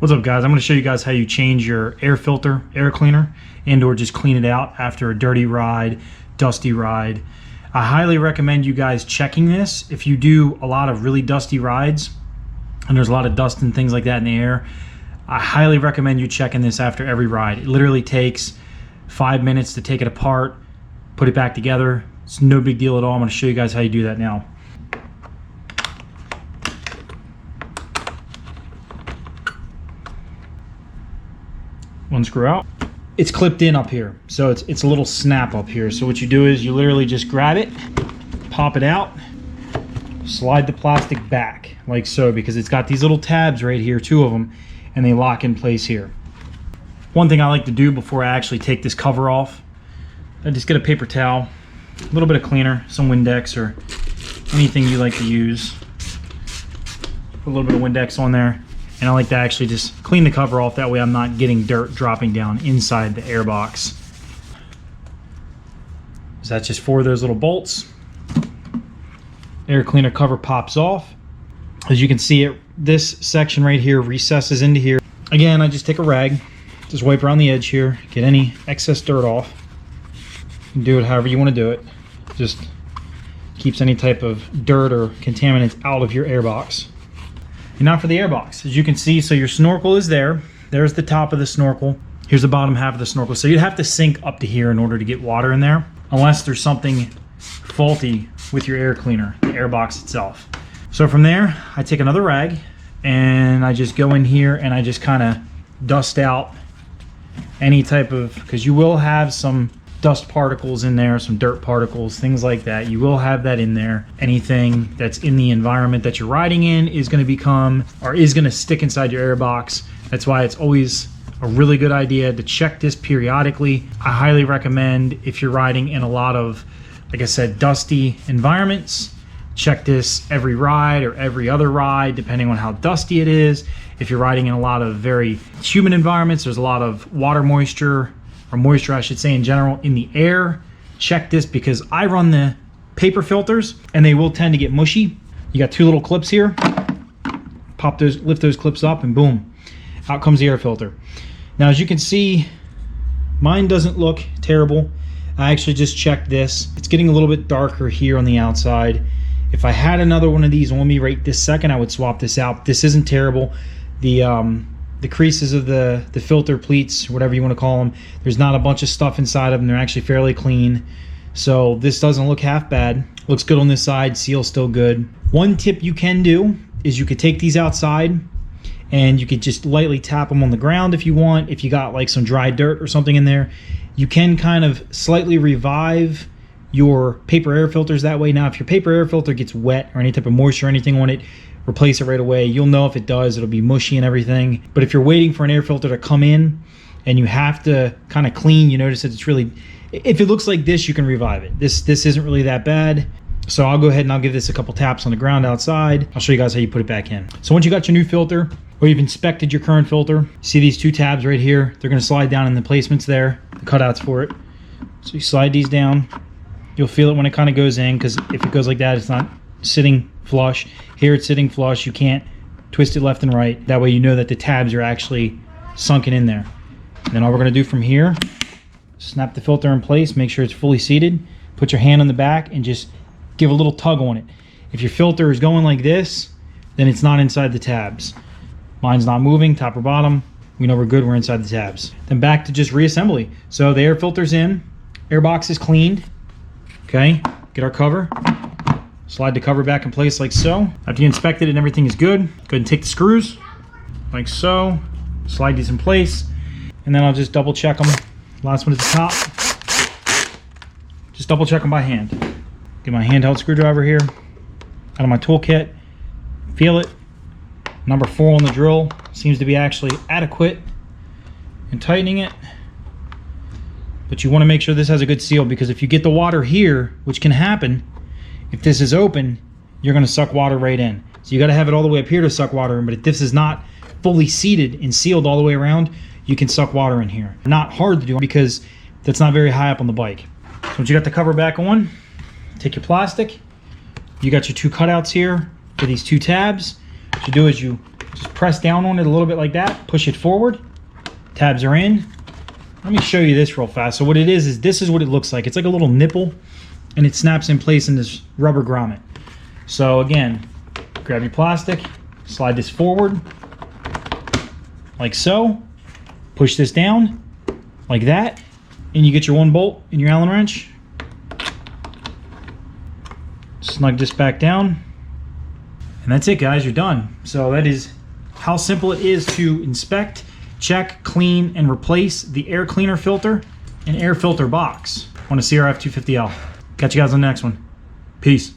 What's up, guys? I'm going to show you guys how you change your air filter, air cleaner, and or just clean it out after a dirty ride, dusty ride. I highly recommend you guys checking this. If you do a lot of really dusty rides and there's a lot of dust and things like that in the air, I highly recommend you checking this after every ride. It literally takes 5 minutes to take it apart, put it back together. It's no big deal at all. I'm going to show you guys how you do that now. One screw out. It's clipped in up here, so it's a little snap up here. So what you do is you literally just grab it, pop it out, slide the plastic back like so, because it's got these little tabs right here, 2 of them, and they lock in place here. One thing I like to do before I actually take this cover off, I just get a paper towel, a little bit of cleaner, some Windex or anything you like to use. Put a little bit of Windex on there. And I like to actually just clean the cover off. That way I'm not getting dirt dropping down inside the air box. So that's just 4 of those little bolts. Air cleaner cover pops off. As you can see, this section right here recesses into here. Again, I just take a rag, just wipe around the edge here, get any excess dirt off. You can do it however you want to do it. Just keeps any type of dirt or contaminants out of your air box. And now for the air box. As you can see, so your snorkel is there. There's the top of the snorkel. Here's the bottom half of the snorkel. So you'd have to sink up to here in order to get water in there, unless there's something faulty with your air cleaner, the air box itself. So from there, I take another rag and I just go in here and I just kind of dust out any type of, because you will have some dust particles in there, some dirt particles, things like that. You will have that in there. Anything that's in the environment that you're riding in is going to become, or is going to stick inside your air box. That's why it's always a really good idea to check this periodically. I highly recommend, if you're riding in a lot of, like I said, dusty environments, check this every ride or every other ride, depending on how dusty it is. If you're riding in a lot of very humid environments, there's a lot of water moisture, or moisture I should say in general, in the air, check this, because I run the paper filters and they will tend to get mushy. You got 2 little clips here, pop those, lift those clips up, and boom, out comes the air filter. Now as you can see, mine doesn't look terrible. I actually just checked this. It's getting a little bit darker here on the outside. If I had another one of these on me right this second, I would swap this out. This isn't terrible. The creases of the filter pleats, whatever you want to call them, there's not a bunch of stuff inside of them. They're actually fairly clean. So this doesn't look half bad. Looks good on this side, seal's still good. One tip you can do is you could take these outside and you could just lightly tap them on the ground if you want. If you got like some dry dirt or something in there, you can kind of slightly revive your paper air filters that way. Now if your paper air filter gets wet or any type of moisture or anything on it, replace it right away. You'll know if it does, it'll be mushy and everything. But if you're waiting for an air filter to come in and you have to kind of clean, you notice that it's really, if it looks like this, you can revive it. This isn't really that bad. So I'll go ahead and I'll give this a couple taps on the ground outside. I'll show you guys how you put it back in. So once you got your new filter, or you've inspected your current filter, see these 2 tabs right here? They're gonna slide down in the placements there, the cutouts for it. So you slide these down. You'll feel it when it kind of goes in, because if it goes like that, it's not sitting flush. Here it's sitting flush. You can't twist it left and right. That way you know that the tabs are actually sunken in there. And then all we're going to do from here, snap the filter in place, make sure it's fully seated, put your hand on the back and just give a little tug on it. If your filter is going like this, then it's not inside the tabs. Mine's not moving, top or bottom. We know we're good, we're inside the tabs. Then back to just reassembly. So the air filter's in, air box is cleaned. Okay, get our cover. Slide the cover back in place like so. After you inspect it and everything is good, go ahead and take the screws like so. Slide these in place. And then I'll just double check them. Last one at the top. Just double check them by hand. Get my handheld screwdriver here out of my toolkit. Feel it. Number 4 on the drill seems to be actually adequate in tightening it. But you want to make sure this has a good seal, because if you get the water here, which can happen, if this is open, you're going to suck water right in. So you got to have it all the way up here to suck water in. But if this is not fully seated and sealed all the way around, you can suck water in here. Not hard to do, because that's not very high up on the bike. So once you got the cover back on, take your plastic. You got your 2 cutouts here for these 2 tabs. What you do is you Just press down on it a little bit like that, push it forward, tabs are in. Let me show you this real fast. So what it is this is what it looks like. It's like a little nipple, and it snaps in place in this rubber grommet. So again, grab your plastic, slide this forward, like so, push this down, like that, and you get your 1 bolt and your Allen wrench. Snug this back down, and that's it, guys, you're done. So that is how simple it is to inspect, check, clean, and replace the air cleaner filter and air filter box on a CRF250L. Catch you guys on the next one. Peace.